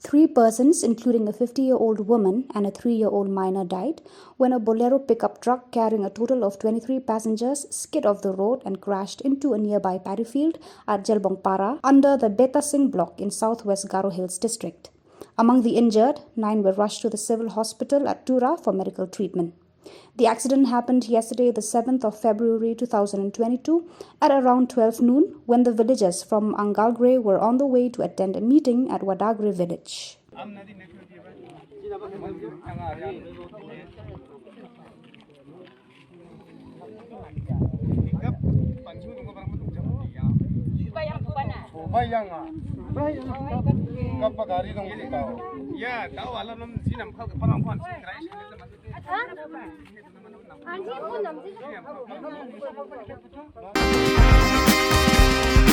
3 persons, including a 50-year-old woman and a 3-year-old minor, died when a Bolero pickup truck carrying a total of 23 passengers skid off the road and crashed into a nearby paddy field at Jelbongpara under the Beta Singh block in southwest Garo Hills district. Among the injured, 9 were rushed to the civil hospital at Tura for medical treatment. The accident happened yesterday, the 7th of February 2022 at around 12 noon when the villagers from Angalgre were on the way to attend a meeting at Wadagre village. Anjing pun